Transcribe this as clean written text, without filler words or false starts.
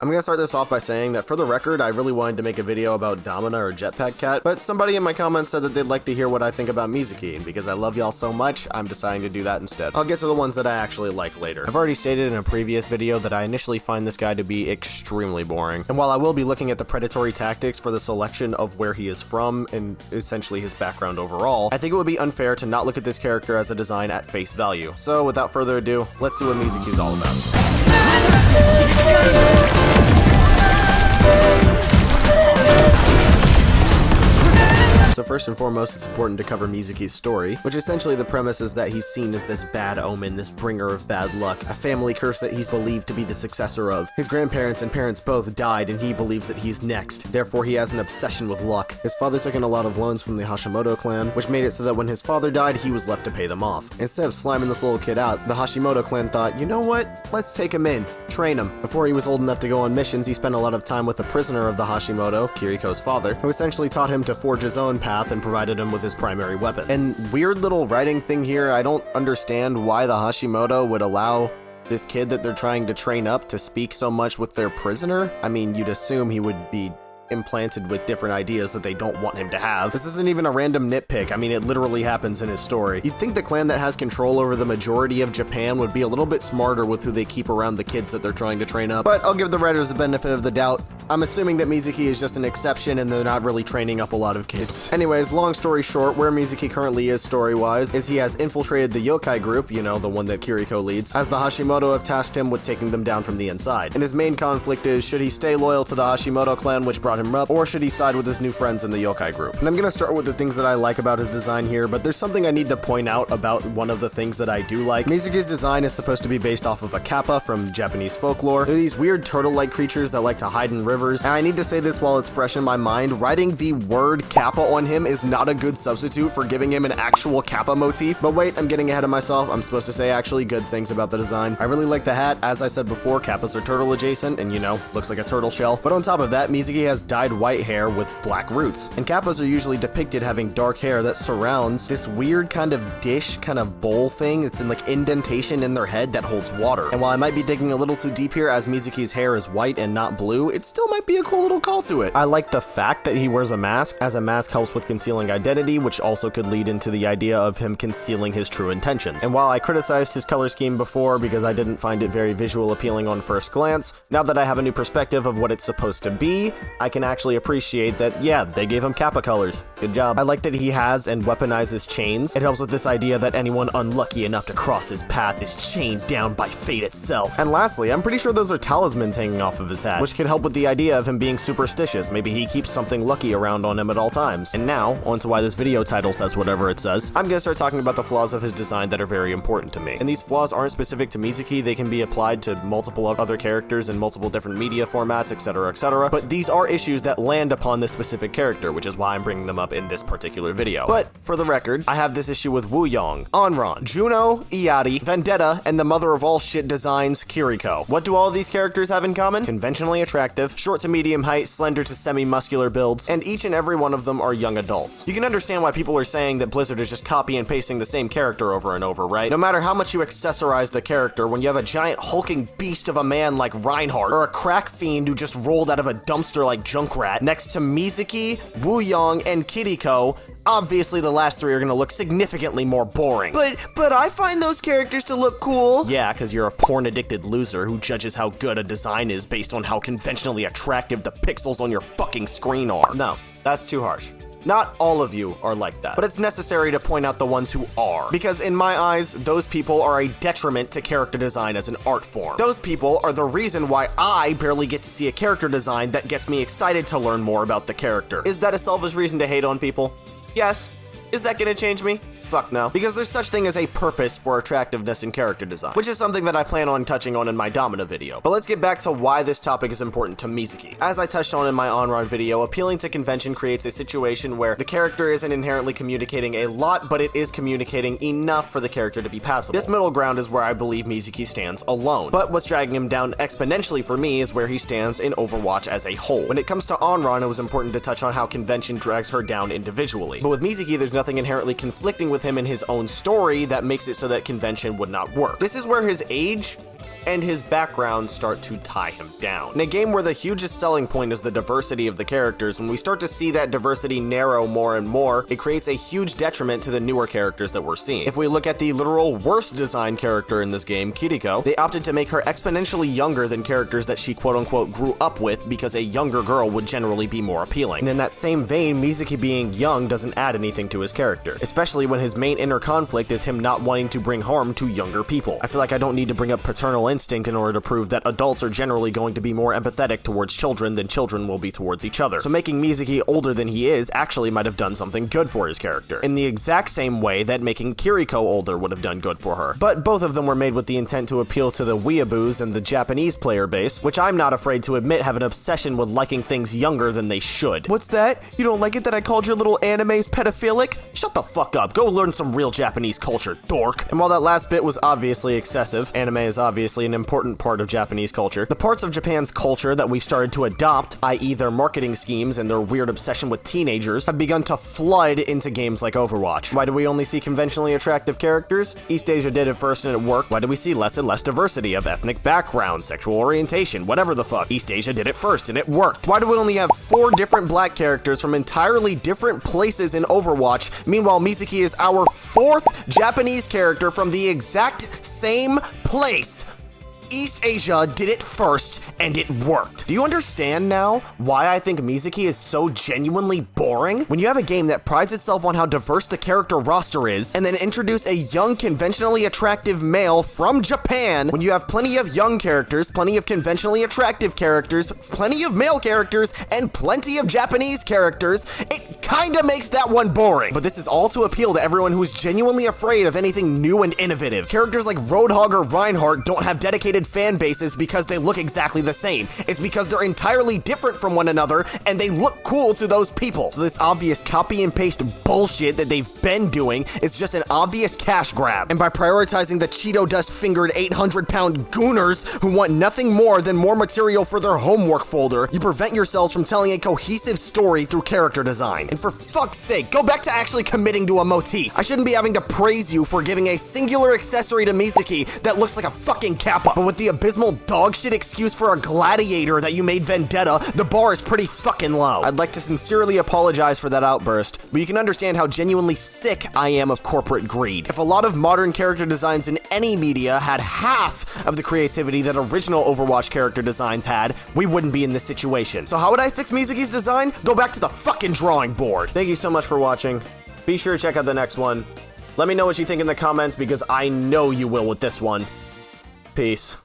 I'm gonna start this off by saying that for the record, I really wanted to make a video about Domina or Jetpack Cat, but somebody in my comments said that they'd like to hear what I think about Mizuki, and because I love y'all so much, I'm deciding to do that instead. I'll get to the ones that I actually like later. I've already stated in a previous video that I initially find this guy to be extremely boring, and while I will be looking at the predatory tactics for the selection of where he is from and essentially his background overall, I think it would be unfair to not look at this character as a design at face value. So without further ado, let's see what Mizuki's all about. So first and foremost, it's important to cover Mizuki's story, which essentially the premise is that he's seen as this bad omen, this bringer of bad luck, a family curse that he's believed to be the successor of. His grandparents and parents both died, and he believes that he's next. Therefore, he has an obsession with luck. His father took in a lot of loans from the Hashimoto clan, which made it so that when his father died, he was left to pay them off. Instead of sliming this little kid out, the Hashimoto clan thought, you know what? Let's take him in, train him. Before he was old enough to go on missions, he spent a lot of time with a prisoner of the Hashimoto, Kiriko's father, who essentially taught him to forge his own path and provided him with his primary weapon. And weird little writing thing here, I don't understand why the Hashimoto would allow this kid that they're trying to train up to speak so much with their prisoner. I mean, you'd assume he would be implanted with different ideas that they don't want him to have. This isn't even a random nitpick. I mean, it literally happens in his story. You'd think the clan that has control over the majority of Japan would be a little bit smarter with who they keep around the kids that they're trying to train up, but I'll give the writers the benefit of the doubt. I'm assuming that Mizuki is just an exception and they're not really training up a lot of kids. Anyways, long story short, where Mizuki currently is story-wise is he has infiltrated the yokai group, you know, the one that Kiriko leads, as the Hashimoto have tasked him with taking them down from the inside. And his main conflict is, should he stay loyal to the Hashimoto clan, which brought him up, or should he side with his new friends in the yokai group? And I'm gonna start with the things that I like about his design here, but there's something I need to point out about one of the things that I do like. Mizuki's design is supposed to be based off of a kappa from Japanese folklore. They're these weird turtle-like creatures that like to hide in rivers, and I need to say this while it's fresh in my mind, writing the word kappa on him is not a good substitute for giving him an actual kappa motif. But wait, I'm getting ahead of myself. I'm supposed to say actually good things about the design. I really like the hat. As I said before, kappas are turtle adjacent, and you know, looks like a turtle shell. But on top of that, Mizuki has dyed white hair with black roots. And kappas are usually depicted having dark hair that surrounds this weird kind of dish, kind of bowl thing. It's in like indentation in their head that holds water. And while I might be digging a little too deep here, as Mizuki's hair is white and not blue, it still might be a cool little call to it. I like the fact that he wears a mask, as a mask helps with concealing identity, which also could lead into the idea of him concealing his true intentions. And while I criticized his color scheme before because I didn't find it very visual appealing on first glance, now that I have a new perspective of what it's supposed to be, I can actually appreciate that, yeah, they gave him kappa colors. Good job. I like that he has and weaponizes chains. It helps with this idea that anyone unlucky enough to cross his path is chained down by fate itself. And lastly, I'm pretty sure those are talismans hanging off of his hat, which can help with the idea of him being superstitious. Maybe he keeps something lucky around on him at all times. And now, onto why this video title says whatever it says, I'm gonna start talking about the flaws of his design that are very important to me. And these flaws aren't specific to Mizuki, they can be applied to multiple other characters in multiple different media formats, etc, etc. But these are issues that land upon this specific character, which is why I'm bringing them up in this particular video. But, for the record, I have this issue with Wu Yong, Onran, Juno, Iari, Vendetta, and the mother of all shit designs, Kiriko. What do all of these characters have in common? Conventionally attractive, short to medium height, slender to semi-muscular builds, and each and every one of them are young adults. You can understand why people are saying that Blizzard is just copy and pasting the same character over and over, right? No matter how much you accessorize the character, when you have a giant hulking beast of a man like Reinhardt, or a crack fiend who just rolled out of a dumpster like Junkrat, next to Mizuki, Wu Yong, and Kiriko, obviously the last three are gonna look significantly more boring. But I find those characters to look cool. Yeah, cause you're a porn-addicted loser who judges how good a design is based on how conventionally attractive the pixels on your fucking screen are. No, that's too harsh. Not all of you are like that, but it's necessary to point out the ones who are. Because in my eyes, those people are a detriment to character design as an art form. Those people are the reason why I barely get to see a character design that gets me excited to learn more about the character. Is that a selfish reason to hate on people? Yes. Is that gonna change me? Fuck no. Because there's such thing as a purpose for attractiveness in character design, which is something that I plan on touching on in my Domina video. But let's get back to why this topic is important to Mizuki. As I touched on in my Onran video, appealing to convention creates a situation where the character isn't inherently communicating a lot, but it is communicating enough for the character to be passable. This middle ground is where I believe Mizuki stands alone. But what's dragging him down exponentially for me is where he stands in Overwatch as a whole. When it comes to Onran, it was important to touch on how convention drags her down individually. But with Mizuki, there's nothing inherently conflicting with him in his own story that makes it so that convention would not work. This is where his age and his background start to tie him down. In a game where the hugest selling point is the diversity of the characters, when we start to see that diversity narrow more and more, it creates a huge detriment to the newer characters that we're seeing. If we look at the literal worst designed character in this game, Kiriko, they opted to make her exponentially younger than characters that she quote-unquote grew up with because a younger girl would generally be more appealing. And in that same vein, Mizuki being young doesn't add anything to his character, especially when his main inner conflict is him not wanting to bring harm to younger people. I feel like I don't need to bring up paternal instinct in order to prove that adults are generally going to be more empathetic towards children than children will be towards each other. So making Mizuki older than he is actually might have done something good for his character, in the exact same way that making Kiriko older would have done good for her. But both of them were made with the intent to appeal to the weeaboos and the Japanese player base, which I'm not afraid to admit have an obsession with liking things younger than they should. What's that? You don't like it that I called your little animes pedophilic? Shut the fuck up. Go learn some real Japanese culture, dork. And while that last bit was obviously excessive, anime is obviously an important part of Japanese culture, the parts of Japan's culture that we've started to adopt, i.e. their marketing schemes and their weird obsession with teenagers, have begun to flood into games like Overwatch. Why do we only see conventionally attractive characters? East Asia did it first and it worked. Why do we see less and less diversity of ethnic background, sexual orientation, whatever the fuck? East Asia did it first and it worked. Why do we only have 4 different black characters from entirely different places in Overwatch? Meanwhile, Mizuki is our 4th Japanese character from the exact same place. East Asia did it first, and it worked. Do you understand now why I think Mizuki is so genuinely boring? When you have a game that prides itself on how diverse the character roster is, and then introduce a young, conventionally attractive male from Japan, when you have plenty of young characters, plenty of conventionally attractive characters, plenty of male characters, and plenty of Japanese characters, it kinda makes that one boring. But this is all to appeal to everyone who is genuinely afraid of anything new and innovative. Characters like Roadhog or Reinhardt don't have dedicated fan bases because they look exactly the same. It's because they're entirely different from one another and they look cool to those people. So this obvious copy and paste bullshit that they've been doing is just an obvious cash grab. And by prioritizing the Cheeto dust fingered 800-pound gooners who want nothing more than more material for their homework folder, you prevent yourselves from telling a cohesive story through character design. And for fuck's sake, go back to actually committing to a motif. I shouldn't be having to praise you for giving a singular accessory to Mizuki that looks like a fucking kappa. But with the abysmal dogshit excuse for a gladiator that you made Vendetta, the bar is pretty fucking low. I'd like to sincerely apologize for that outburst, but you can understand how genuinely sick I am of corporate greed. If a lot of modern character designs in any media had half of the creativity that original Overwatch character designs had, we wouldn't be in this situation. So how would I fix Mizuki's design? Go back to the fucking drawing board. Thank you so much for watching. Be sure to check out the next one. Let me know what you think in the comments because I know you will with this one. Peace.